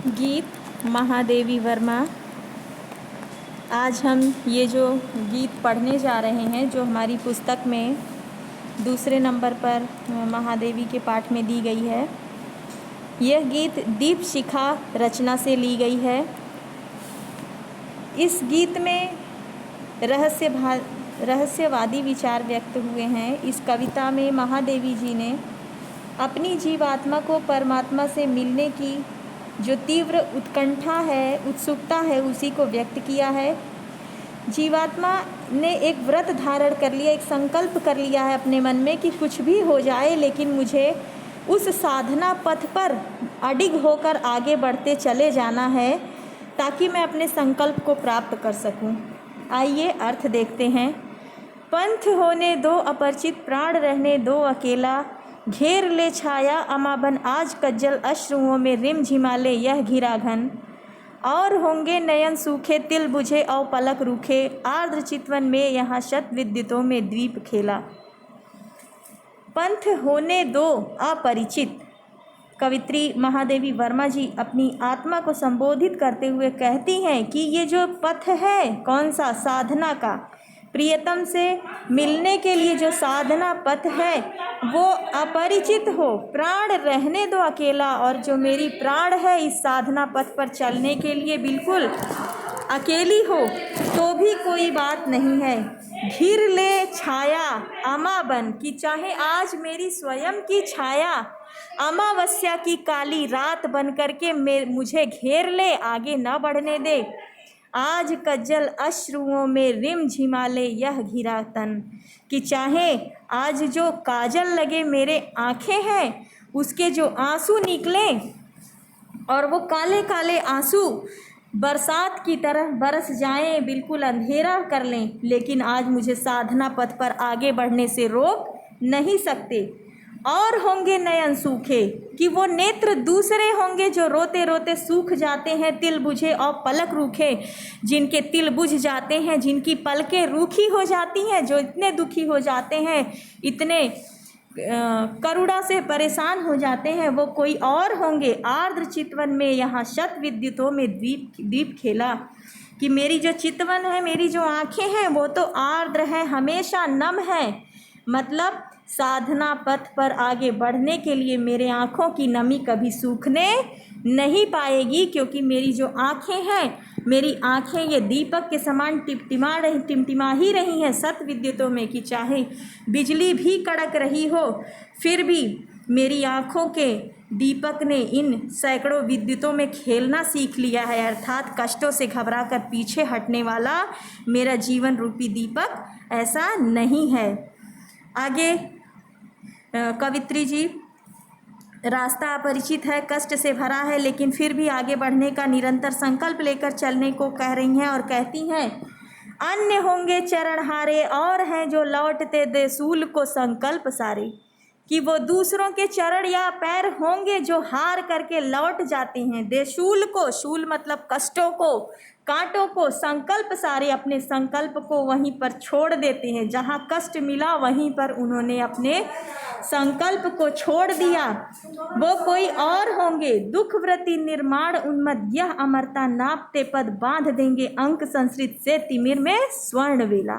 गीत महादेवी वर्मा। आज हम ये जो गीत पढ़ने जा रहे हैं, जो हमारी पुस्तक में दूसरे नंबर पर महादेवी के पाठ में दी गई है, यह गीत दीप शिखा रचना से ली गई है। इस गीत में रहस्यवादी विचार व्यक्त हुए हैं। इस कविता में महादेवी जी ने अपनी जीवात्मा को परमात्मा से मिलने की जो तीव्र उत्कंठा है, उत्सुकता है, उसी को व्यक्त किया है। जीवात्मा ने एक व्रत धारण कर लिया, एक संकल्प कर लिया है अपने मन में कि कुछ भी हो जाए, लेकिन मुझे उस साधना पथ पर अडिग होकर आगे बढ़ते चले जाना है ताकि मैं अपने संकल्प को प्राप्त कर सकूं। आइए अर्थ देखते हैं। पंथ होने दो अपरिचित, प्राण रहने दो अकेला, घेर ले छाया अमाबन आज कज्जल, अश्रुओं में रिम झिमाले यह घिरा घन, और होंगे नयन सूखे तिल बुझे और पलक रूखे, आर्द्र चितवन में यहाँ शत विद्युतों में द्वीप खेला। पंथ होने दो अपरिचित। कवित्री महादेवी वर्मा जी अपनी आत्मा को संबोधित करते हुए कहती हैं कि ये जो पथ है, कौन सा? साधना का, प्रियतम से मिलने के लिए जो साधना पथ है वो अपरिचित हो। प्राण रहने दो अकेला, और जो मेरी प्राण है इस साधना पथ पर चलने के लिए बिल्कुल अकेली हो तो भी कोई बात नहीं है। घिर ले छाया अमा बन, कि चाहे आज मेरी स्वयं की छाया अमावस्या की काली रात बन करके मुझे घेर ले, आगे न बढ़ने दे। आज कज्जल अश्रुओं में रिम झिमाले यह घिरा तन, कि चाहे आज जो काजल लगे मेरे आँखें हैं उसके जो आंसू निकलें और वो काले काले आंसू बरसात की तरह बरस जाएं, बिल्कुल अंधेरा कर लें, लेकिन आज मुझे साधना पथ पर आगे बढ़ने से रोक नहीं सकते। और होंगे नयन सूखे, कि वो नेत्र दूसरे होंगे जो रोते रोते सूख जाते हैं, तिल बुझे और पलक रूखे, जिनके तिल बुझ जाते हैं, जिनकी पलकें रूखी हो जाती हैं, जो इतने दुखी हो जाते हैं, इतने करुणा से परेशान हो जाते हैं, वो कोई और होंगे। आर्द्र चितवन में यहाँ शत विद्युतों में दीप खेला, कि मेरी जो चितवन है, मेरी जो आँखें हैं वो तो आर्द्र है, हमेशा नम है। मतलब साधना पथ पर आगे बढ़ने के लिए मेरे आँखों की नमी कभी सूखने नहीं पाएगी, क्योंकि मेरी जो आँखें हैं, मेरी आँखें ये दीपक के समान टिमटिमा ही रही हैं सत विद्युतों में, कि चाहे बिजली भी कड़क रही हो फिर भी मेरी आँखों के दीपक ने इन सैकड़ों विद्युतों में खेलना सीख लिया है। अर्थात कष्टों से घबराकर पीछे हटने वाला मेरा जीवन रूपी दीपक ऐसा नहीं है। आगे कवित्री जी, रास्ता अपरिचित है, कष्ट से भरा है, लेकिन फिर भी आगे बढ़ने का निरंतर संकल्प लेकर चलने को कह रही हैं और कहती हैं, अन्य होंगे चरण हारे और हैं जो लौटते देसूल को संकल्प सारे, कि वो दूसरों के चरण या पैर होंगे जो हार करके लौट जाते हैं। देशूल को, शूल मतलब कष्टों को, कांटों को, संकल्प सारे अपने संकल्प को वहीं पर छोड़ देते हैं। जहाँ कष्ट मिला वहीं पर उन्होंने अपने संकल्प को छोड़ दिया। वो कोई और होंगे दुख वृत्ति निर्माण उन्मद, यह अमरता नापते पद बांध देंगे अंक संस्कृत से तिमिर में स्वर्ण वेला,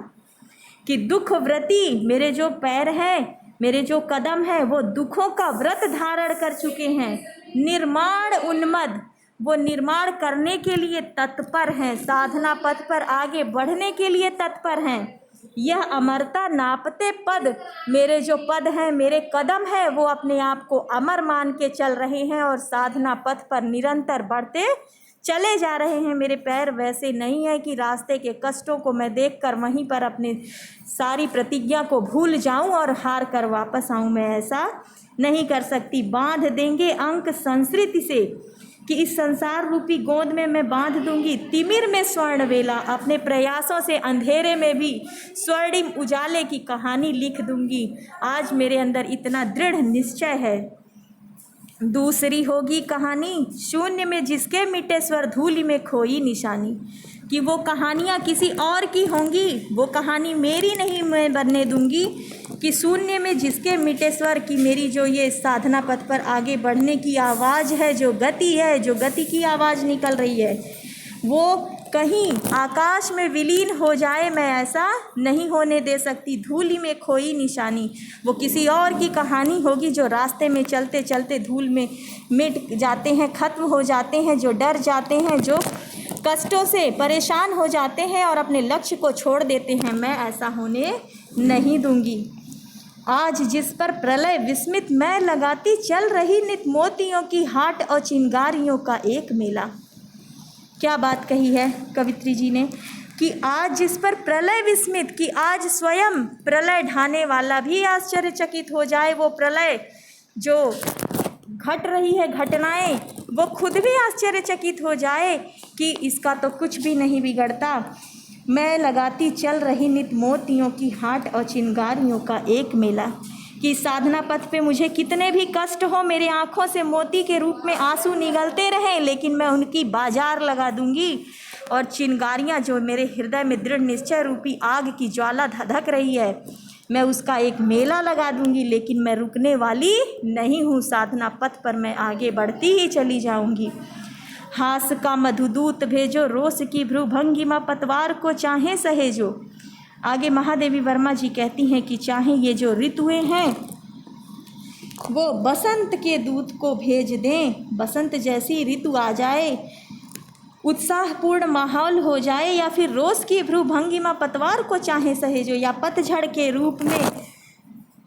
कि दुख वृत्ति मेरे जो पैर हैं, मेरे जो कदम हैं, वो दुखों का व्रत धारण कर चुके हैं। निर्माण उन्मद, वो निर्माण करने के लिए तत्पर हैं, साधना पथ पर आगे बढ़ने के लिए तत्पर हैं। यह अमरता नापते पद, मेरे जो पद हैं, मेरे कदम हैं, वो अपने आप को अमर मान के चल रहे हैं और साधना पथ पर निरंतर बढ़ते चले जा रहे हैं। मेरे पैर वैसे नहीं है कि रास्ते के कष्टों को मैं देखकर वहीं पर अपने सारी प्रतिज्ञा को भूल जाऊं और हार कर वापस आऊं। मैं ऐसा नहीं कर सकती। बांध देंगे अंक संस्कृति से, कि इस संसार रूपी गोद में मैं बांध दूंगी तिमिर में स्वर्ण वेला, अपने प्रयासों से अंधेरे में भी स्वर्णिम उजाले की कहानी लिख दूंगी। आज मेरे अंदर इतना दृढ़ निश्चय है। दूसरी होगी कहानी शून्य में जिसके मिटे स्वर धूलि में खोई निशानी, कि वो कहानियाँ किसी और की होंगी, वो कहानी मेरी नहीं मैं बनने दूंगी। कि शून्य में जिसके मिटे स्वर, की मेरी जो ये साधना पथ पर आगे बढ़ने की आवाज़ है, जो गति है, जो गति की आवाज़ निकल रही है, वो कहीं आकाश में विलीन हो जाए, मैं ऐसा नहीं होने दे सकती। धूलि में खोई निशानी, वो किसी और की कहानी होगी जो रास्ते में चलते चलते धूल में मिट जाते हैं, ख़त्म हो जाते हैं, जो डर जाते हैं, जो कष्टों से परेशान हो जाते हैं और अपने लक्ष्य को छोड़ देते हैं, मैं ऐसा होने नहीं दूंगी। आज जिस पर प्रलय विस्मित मैं लगाती, चल रही नित मोतियों की हाट और चिंगारियों का एक मेला। क्या बात कही है कवित्री जी ने, कि आज जिस पर प्रलय विस्मित, कि आज स्वयं प्रलय ढाने वाला भी आश्चर्यचकित हो जाए। वो प्रलय जो घट रही है घटनाएं, वो खुद भी आश्चर्यचकित हो जाए कि इसका तो कुछ भी नहीं बिगड़ता। मैं लगाती चल रही नित मोतियों की हाट और चिंगारियों का एक मेला, कि साधना पथ पे मुझे कितने भी कष्ट हो, मेरे आँखों से मोती के रूप में आंसू निगलते रहें, लेकिन मैं उनकी बाजार लगा दूंगी। और चिंगारियाँ जो मेरे हृदय में दृढ़ निश्चय रूपी आग की ज्वाला धधक रही है, मैं उसका एक मेला लगा दूंगी, लेकिन मैं रुकने वाली नहीं हूँ। साधना पथ पर मैं आगे बढ़ती ही चली जाऊंगी। हास का मधुदूत भेजो, रोष की भ्रूभंगिमा पतवार को चाहे सहेजो। आगे महादेवी वर्मा जी कहती हैं कि चाहे ये जो ऋतुएं हैं वो बसंत के दूत को भेज दें, बसंत जैसी ऋतु आ जाए, उत्साहपूर्ण माहौल हो जाए, या फिर रोष की भ्रूभंगिमा पतवार को चाहे सहेजो, या पतझड़ के रूप में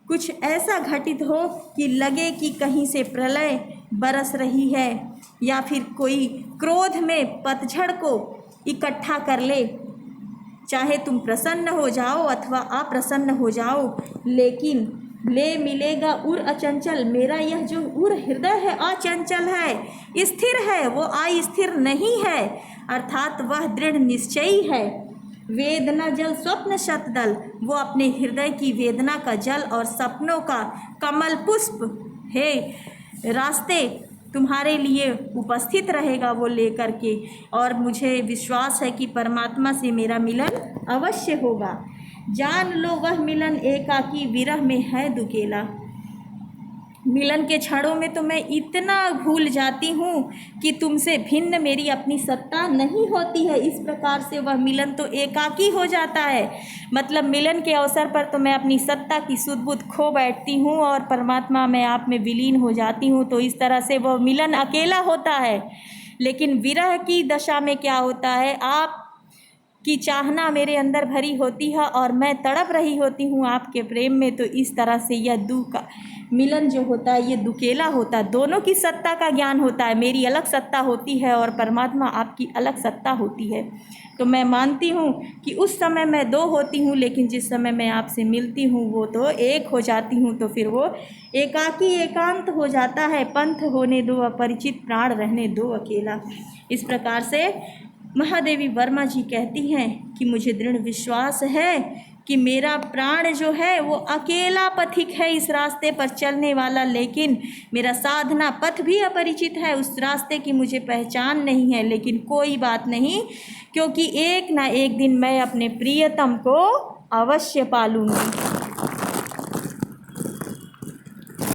कुछ ऐसा घटित हो कि लगे कि कहीं से प्रलय बरस रही है, या फिर कोई क्रोध में पतझड़ को इकट्ठा कर ले। चाहे तुम प्रसन्न हो जाओ अथवा अप्रसन्न हो जाओ, लेकिन ले मिलेगा उर अचंचल। मेरा यह जो उर हृदय है अचंचल है, स्थिर है, वो अस्थिर नहीं है, अर्थात वह दृढ़ निश्चयी है। वेदना जल स्वप्न शतदल, वो अपने हृदय की वेदना का जल और सपनों का कमल पुष्प है, रास्ते तुम्हारे लिए उपस्थित रहेगा वो लेकर के। और मुझे विश्वास है कि परमात्मा से मेरा मिलन अवश्य होगा। जान लो वह मिलन एकाकी विरह में है दुकेला। मिलन के क्षणों में तो मैं इतना भूल जाती हूँ कि तुमसे भिन्न मेरी अपनी सत्ता नहीं होती है। इस प्रकार से वह मिलन तो एकाकी हो जाता है। मतलब मिलन के अवसर पर तो मैं अपनी सत्ता की सुध बुध खो बैठती हूँ और परमात्मा में आप में विलीन हो जाती हूँ। तो इस तरह से वह मिलन अकेला होता है। लेकिन विरह की दशा में क्या होता है, आप की चाहना मेरे अंदर भरी होती है और मैं तड़प रही होती हूँ आपके प्रेम में। तो इस तरह से यह दुख का मिलन जो होता है ये दुकेला होता है। दोनों की सत्ता का ज्ञान होता है। मेरी अलग सत्ता होती है और परमात्मा आपकी अलग सत्ता होती है। तो मैं मानती हूँ कि उस समय मैं दो होती हूँ, लेकिन जिस समय मैं आपसे मिलती हूँ वो तो एक हो जाती हूँ। तो फिर वो एकाकी एकांत हो जाता है। पंथ होने दो अपरिचित, प्राण रहने दो अकेला। इस प्रकार से महादेवी वर्मा जी कहती हैं कि मुझे दृढ़ विश्वास है कि मेरा प्राण जो है वो अकेला पथिक है इस रास्ते पर चलने वाला, लेकिन मेरा साधना पथ भी अपरिचित है, उस रास्ते की मुझे पहचान नहीं है। लेकिन कोई बात नहीं, क्योंकि एक ना एक दिन मैं अपने प्रियतम को अवश्य पालूंगी।